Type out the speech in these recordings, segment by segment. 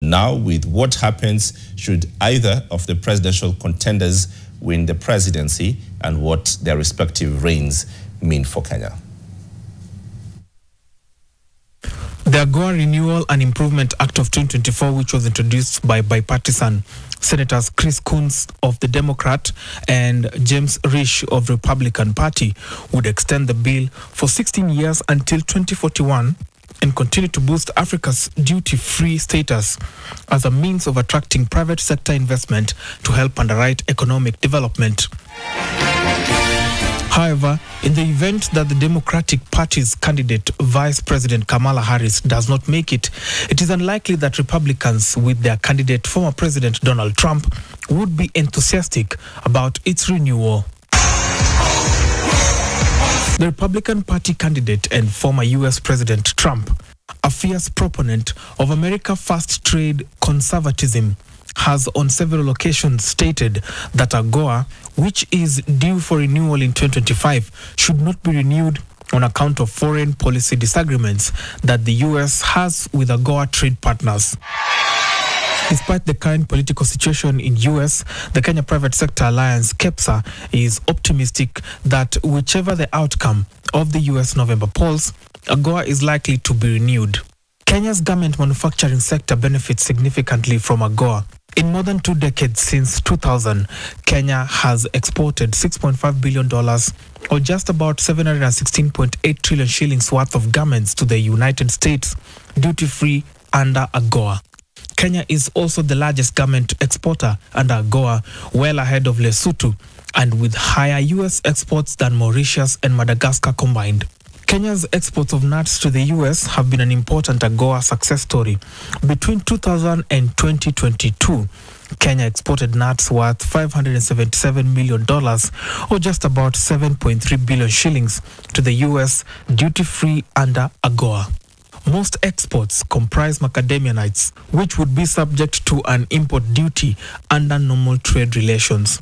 Now, with what happens should either of the presidential contenders win the presidency and what their respective reigns mean for Kenya. The AGOA Renewal and Improvement Act of 2024, which was introduced by bipartisan Senators Chris Coons of the Democrat and James Risch of the Republican Party, would extend the bill for 16 years until 2041 and continue to boost Africa's duty-free status as a means of attracting private sector investment to help underwrite economic development. However, in the event that the Democratic Party's candidate, Vice President Kamala Harris, does not make it, it is unlikely that Republicans, with their candidate, former President Donald Trump, would be enthusiastic about its renewal. The Republican Party candidate and former U.S. President Trump, a fierce proponent of America First trade conservatism, has on several occasions stated that AGOA, which is due for renewal in 2025, should not be renewed on account of foreign policy disagreements that the U.S. has with AGOA trade partners. Despite the current political situation in U.S., the Kenya Private Sector Alliance, KEPSA, is optimistic that whichever the outcome of the U.S. November polls, AGOA is likely to be renewed. Kenya's garment manufacturing sector benefits significantly from AGOA. In more than 2 decades since 2000, Kenya has exported $6.5 billion, or just about 716.8 trillion shillings worth of garments to the United States, duty-free under AGOA. Kenya is also the largest garment exporter under AGOA, well ahead of Lesotho, and with higher U.S. exports than Mauritius and Madagascar combined. Kenya's exports of nuts to the U.S. have been an important AGOA success story. Between 2000 and 2022, Kenya exported nuts worth $577 million, or just about 7.3 billion shillings, to the U.S. duty-free under AGOA. Most exports comprise macadamia nuts, which would be subject to an import duty under normal trade relations.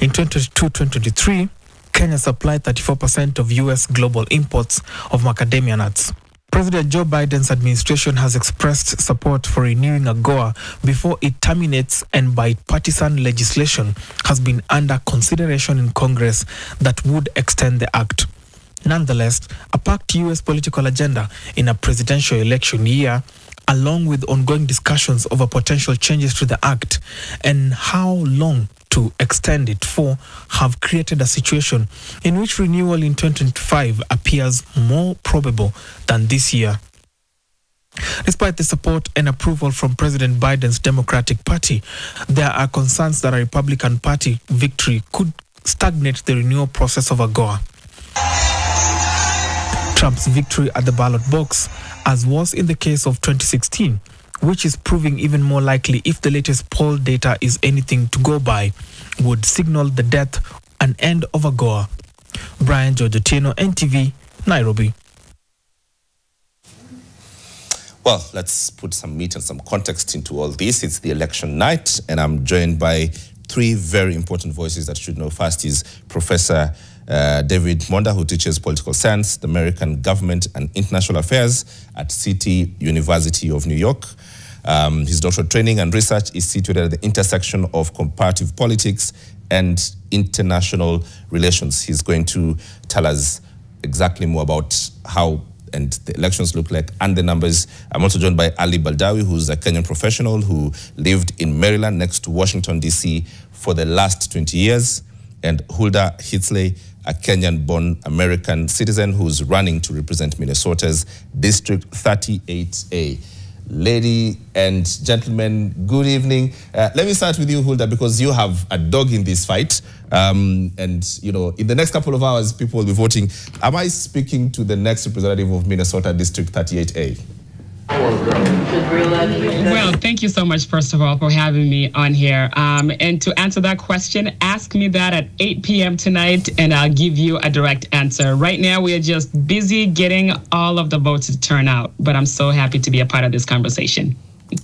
In 2022-2023, Kenya supplied 34% of U.S. global imports of macadamia nuts. President Joe Biden's administration has expressed support for renewing AGOA before it terminates, and bipartisan legislation has been under consideration in Congress that would extend the act. Nonetheless, a packed U.S. political agenda in a presidential election year, along with ongoing discussions over potential changes to the act and how long to extend it for, have created a situation in which renewal in 2025 appears more probable than this year. Despite the support and approval from President Biden's Democratic Party, there are concerns that a Republican Party victory could stagnate the renewal process of AGOA. Trump's victory at the ballot box, as was in the case of 2016, which is proving even more likely if the latest poll data is anything to go by, would signal the death and end of AGOA. Brian Georgetino, NTV, Nairobi. Well, let's put some meat and some context into all this. It's the election night, and I'm joined by three very important voices that should know. First is Professor David Monda, who teaches political science, the American government and international affairs at City University of New York. His doctoral training and research is situated at the intersection of comparative politics and international relations. He's going to tell us exactly more about how and the elections look like and the numbers. I'm also joined by Ali Baldawi, who's a Kenyan professional who lived in Maryland next to Washington, D.C. for the last 20 years, and Huldah Hitsley, a Kenyan-born American citizen who's running to represent Minnesota's District 38A. Ladies and gentlemen, good evening. Let me start with you, Huldah, because you have a dog in this fight. And, you know, in the next couple of hours, people will be voting. Am I speaking to the next representative of Minnesota District 38A? Well, thank you so much, first of all, for having me on here. And to answer that question, ask me that at 8 p.m. tonight, and I'll give you a direct answer. Right now, we are just busy getting all of the votes to turn out, but I'm so happy to be a part of this conversation.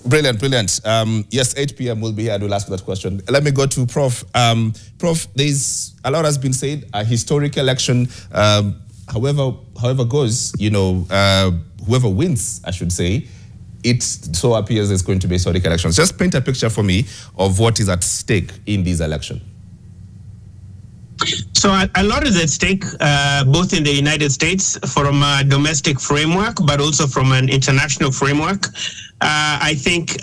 Brilliant, brilliant. Yes, 8 p.m. we'll be here to ask that question. Let me go to Prof. Prof, there's a lot has been said, a historic election. However goes, you know, whoever wins, I should say, it so appears it's going to be historic elections. Just paint a picture for me of what is at stake in this election. So a lot is at stake, both in the United States from a domestic framework, but also from an international framework. I think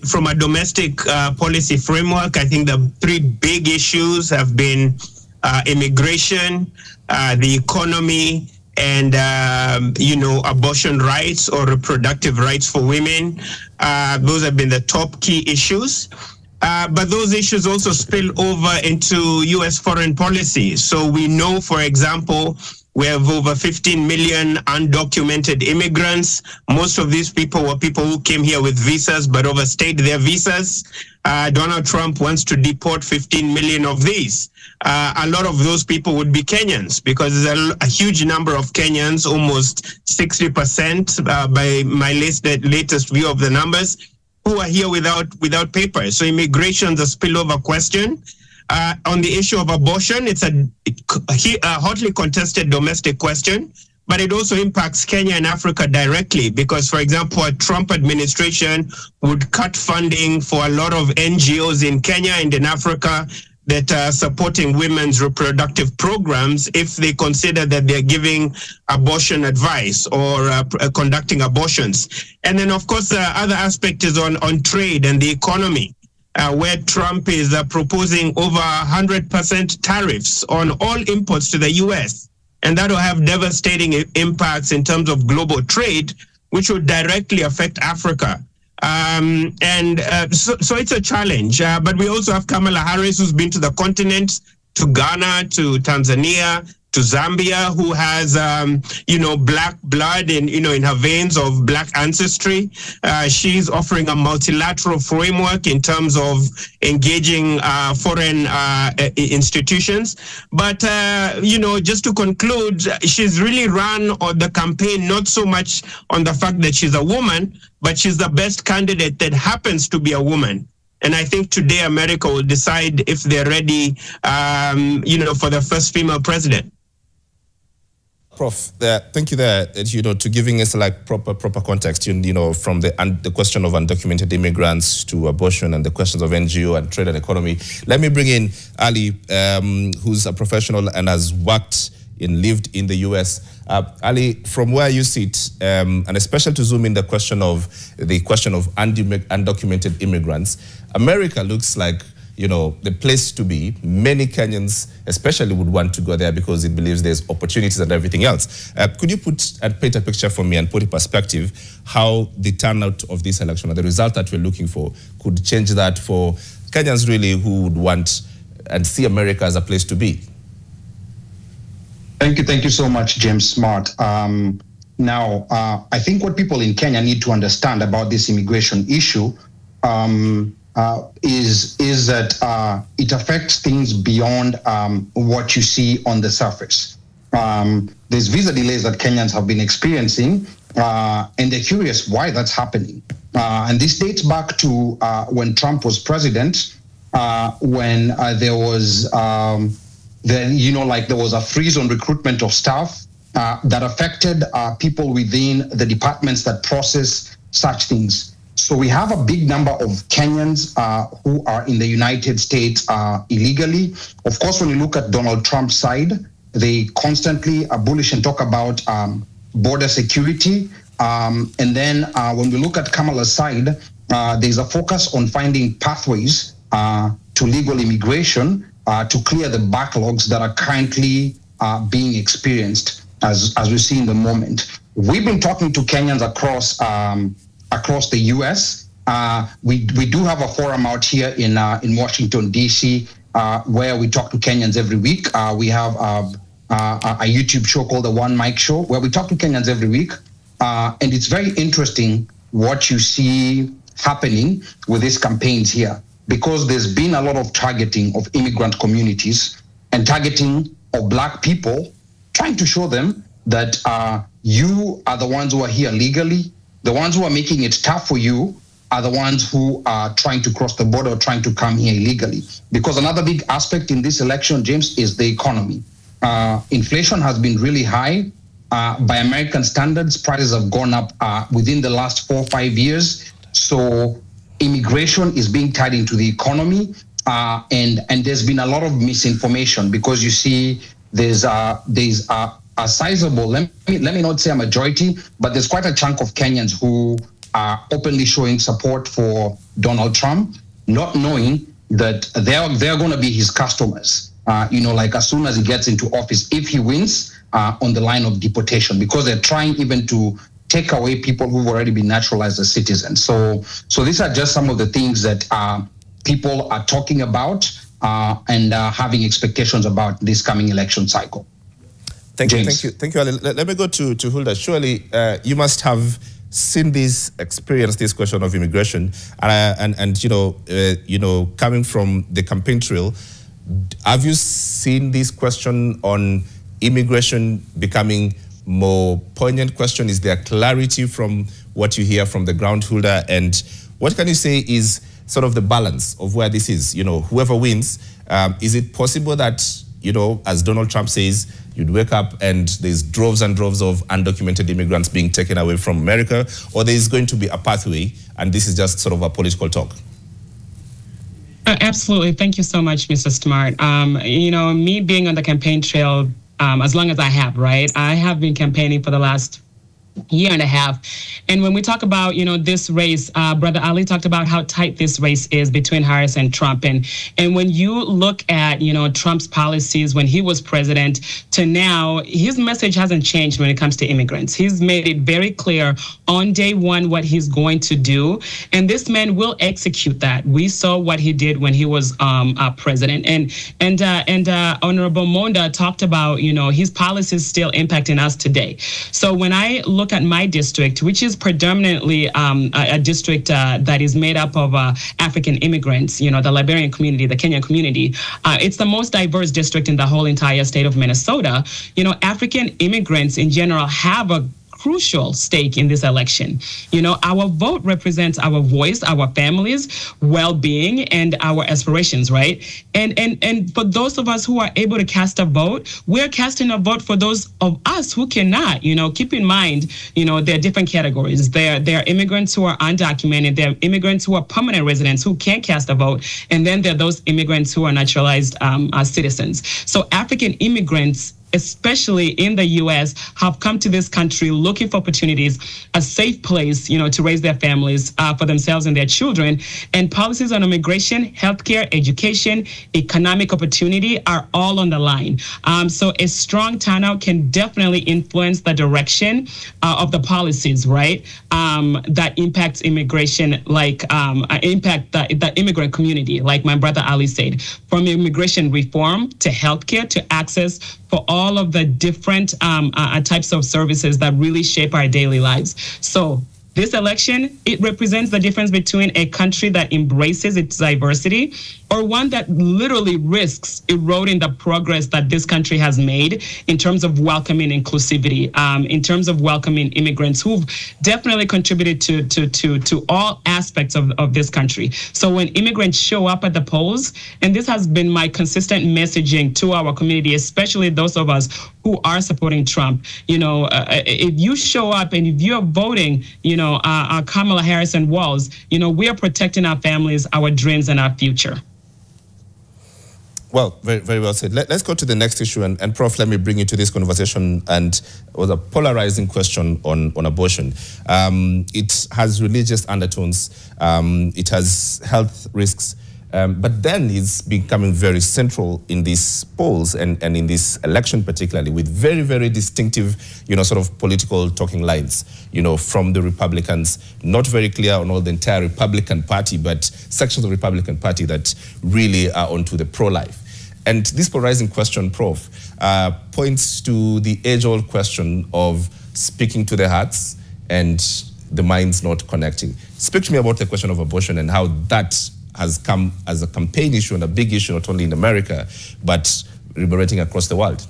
from a domestic policy framework, I think the three big issues have been immigration, the economy, and abortion rights or reproductive rights for women. Those have been the top key issues. But those issues also spill over into U.S. foreign policy. So we know, for example, we have over 15 million undocumented immigrants. Most of these people were people who came here with visas but overstayed their visas. Donald Trump wants to deport 15 million of these. A lot of those people would be Kenyans, because there's a huge number of Kenyans, almost 60% by my latest view of the numbers, who are here without papers. So immigration is a spillover question. On the issue of abortion, it's a hotly contested domestic question, but it also impacts Kenya and Africa directly, because, for example, a Trump administration would cut funding for a lot of NGOs in Kenya and in Africa that are supporting women's reproductive programs if they consider that they're giving abortion advice or conducting abortions. And then, of course, the other aspect is on trade and the economy, where Trump is proposing over 100% tariffs on all imports to the U.S. And that will have devastating impacts in terms of global trade, which would directly affect Africa. So it's a challenge, but we also have Kamala Harris, who's been to the continent, to Ghana, to Tanzania, to Zambia, who has, black blood in her veins of black ancestry. She's offering a multilateral framework in terms of engaging foreign institutions. But, just to conclude, she's really run on the campaign, not so much on the fact that she's a woman, but she's the best candidate that happens to be a woman. And I think today America will decide if they're ready, for the first female president. Prof, thank you to giving us like proper context, from the question of undocumented immigrants to abortion and the questions of NGO and trade and economy. Let me bring in Ali, who's a professional and has lived in the US. Ali, from where you sit, and especially to zoom in the question of undocumented immigrants, America looks like the place to be. Many Kenyans especially would want to go there because it believes there's opportunities and everything else. Could you paint a picture for me and put in perspective how the turnout of this election or the result that we're looking for could change that for Kenyans really who would want and see America as a place to be? Thank you so much, James Smart. Now, I think what people in Kenya need to understand about this immigration issue is that it affects things beyond what you see on the surface. There's visa delays that Kenyans have been experiencing, and they're curious why that's happening. And this dates back to when Trump was president, when there was there was a freeze on recruitment of staff that affected people within the departments that process such things. So we have a big number of Kenyans who are in the United States illegally. Of course, when you look at Donald Trump's side, they constantly are bullish and talk about border security. And then when we look at Kamala's side, there's a focus on finding pathways to legal immigration to clear the backlogs that are currently being experienced as we see in the moment. We've been talking to Kenyans across the U.S. We do have a forum out here in Washington, D.C., where we talk to Kenyans every week. We have a YouTube show called The One Mic Show, where we talk to Kenyans every week. And it's very interesting what you see happening with these campaigns here, because there's been a lot of targeting of immigrant communities and targeting of Black people, trying to show them that you are the ones who are here legally. The ones who are making it tough for you are the ones who are trying to cross the border or trying to come here illegally. Because another big aspect in this election, James, is the economy. Inflation has been really high. by American standards, prices have gone up within the last 4 or 5 years. So immigration is being tied into the economy, and there's been a lot of misinformation, because you see there's a sizable, let me not say a majority, but there's quite a chunk of Kenyans who are openly showing support for Donald Trump, not knowing that they're going to be his customers. Like as soon as he gets into office, if he wins, on the line of deportation, because they're trying even to take away people who've already been naturalized as citizens. So these are just some of the things that people are talking about and having expectations about this coming election cycle. Thank you, Ali. Let me go to Huldah. Surely you must have seen this, experienced this question of immigration, and coming from the campaign trail, have you seen this question on immigration becoming more poignant question? Is there clarity from what you hear from the ground, Huldah? And what can you say is sort of the balance of where this is? Whoever wins, is it possible that, as Donald Trump says, you'd wake up and there's droves and droves of undocumented immigrants being taken away from America, or there's going to be a pathway and this is just sort of a political talk? Absolutely. Thank you so much, Mr. Smart. Me being on the campaign trail, as long as I have, right? I have been campaigning for the last year and a half. And when we talk about, this race, Brother Ali talked about how tight this race is between Harris and Trump. And when you look at, Trump's policies when he was president to now, his message hasn't changed when it comes to immigrants. He's made it very clear on day one what he's going to do. And this man will execute that. We saw what he did when he was president. And Honorable Monda talked about, his policies still impacting us today. So when I look at my district, which is predominantly a district that is made up of African immigrants, the Liberian community, the Kenyan community. It's the most diverse district in the whole entire state of Minnesota. African immigrants in general have a crucial stake in this election. Our vote represents our voice, our families' well-being, and our aspirations, right? And for those of us who are able to cast a vote, we're casting a vote for those of us who cannot. Keep in mind, there are different categories. There are immigrants who are undocumented. There are immigrants who are permanent residents who can't cast a vote, and then there are those immigrants who are naturalized citizens. So African immigrants, especially in the U.S., have come to this country looking for opportunities, a safe place, to raise their families for themselves and their children. And policies on immigration, healthcare, education, economic opportunity are all on the line. So a strong turnout can definitely influence the direction of the policies, right? That impacts immigration, like impact the immigrant community, like my brother Ali said, from immigration reform to healthcare to access for all of the different types of services that really shape our daily lives. So this election, it represents the difference between a country that embraces its diversity or one that literally risks eroding the progress that this country has made in terms of welcoming inclusivity, in terms of welcoming immigrants who've definitely contributed to all aspects of this country. So when immigrants show up at the polls, and this has been my consistent messaging to our community, especially those of us who are supporting Trump, if you show up and if you're voting, Kamala Harris and Walz, we are protecting our families, our dreams, and our future. Well, very, very well said. Let's go to the next issue. And Prof, let me bring you to this conversation. And it was a polarizing question on abortion. It has religious undertones. It has health risks. But then it's becoming very central in these polls and in this election particularly, with very, very distinctive, sort of political talking lines, from the Republicans, not very clear on all the entire Republican Party, but sections of the Republican Party that really are onto the pro-life. And this polarizing question, Prof, points to the age-old question of speaking to the hearts and the minds not connecting. Speak to me about the question of abortion and how that has come as a campaign issue and a big issue, not only in America, but reverberating across the world.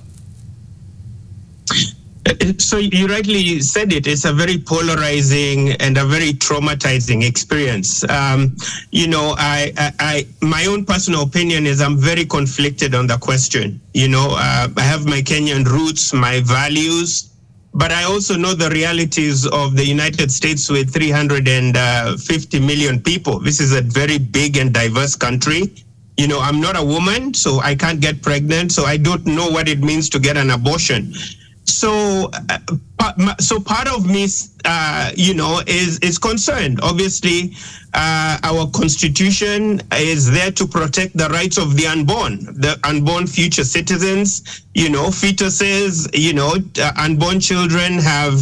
So you rightly said it. It's a very polarizing and a very traumatizing experience. My own personal opinion is I'm very conflicted on the question. I have my Kenyan roots, my values, but I also know the realities of the United States with 350 million people. This is a very big and diverse country. You know, I'm not a woman, so I can't get pregnant, so I don't know what it means to get an abortion. So part of me, you know, is concerned. Obviously, our constitution is there to protect the rights of the unborn future citizens, you know, fetuses, you know, unborn children have,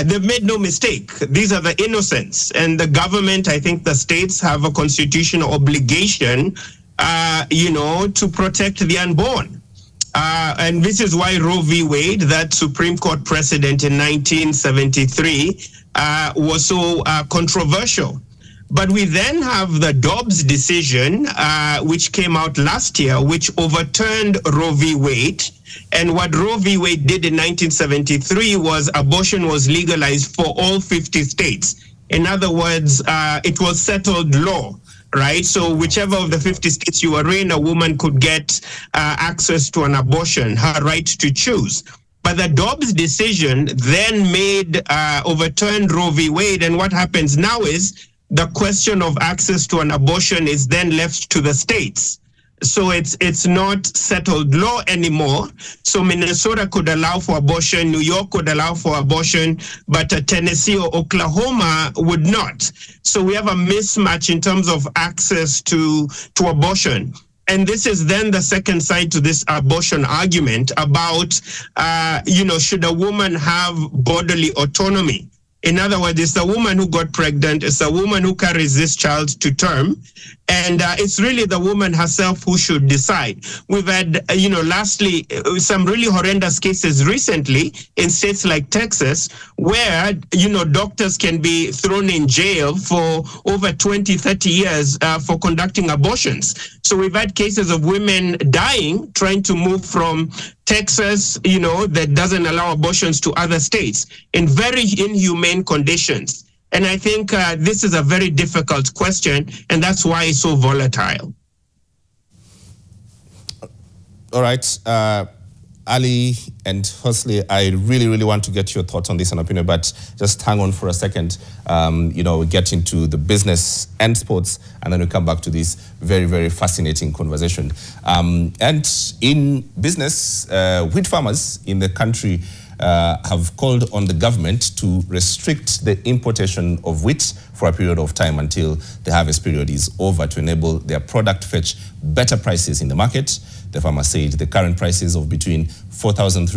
they've made no mistake. These are the innocents. And the government, I think the states have a constitutional obligation, you know, to protect the unborn. And this is why Roe v. Wade, that Supreme Court precedent in 1973, was so controversial. But we then have the Dobbs decision, which came out last year, which overturned Roe v. Wade. And what Roe v. Wade did in 1973 was abortion was legalized for all 50 states. In other words, it was settled law. Right, so whichever of the 50 states you were in, a woman could get access to an abortion, her right to choose. But the Dobbs decision then overturned Roe v. Wade, and what happens now is the question of access to an abortion is then left to the states. So it's not settled law anymore. So Minnesota could allow for abortion, New York could allow for abortion, but Tennessee or Oklahoma would not. So we have a mismatch in terms of access to abortion. And this is then the second side to this abortion argument about, you know, should a woman have bodily autonomy? In other words, it's the woman who got pregnant, it's the woman who carries this child to term, and it's really the woman herself who should decide. We've had, you know, lastly, some really horrendous cases recently in states like Texas where, you know, doctors can be thrown in jail for over 20, 30 years for conducting abortions. So we've had cases of women dying trying to move from Texas, you know, that doesn't allow abortions to other states in very inhumane conditions. And I think this is a very difficult question, and that's why it's so volatile. All right. Ali and Hosley, I really, really want to get your thoughts on this and opinion, but just hang on for a second. You know, we get into the business and sports, and then we come back to this very, very fascinating conversation. And in business, wheat farmers in the country have called on the government to restrict the importation of wheat for a period of time until the harvest period is over to enable their product fetch better prices in the market. The farmer said the current prices of between 4,300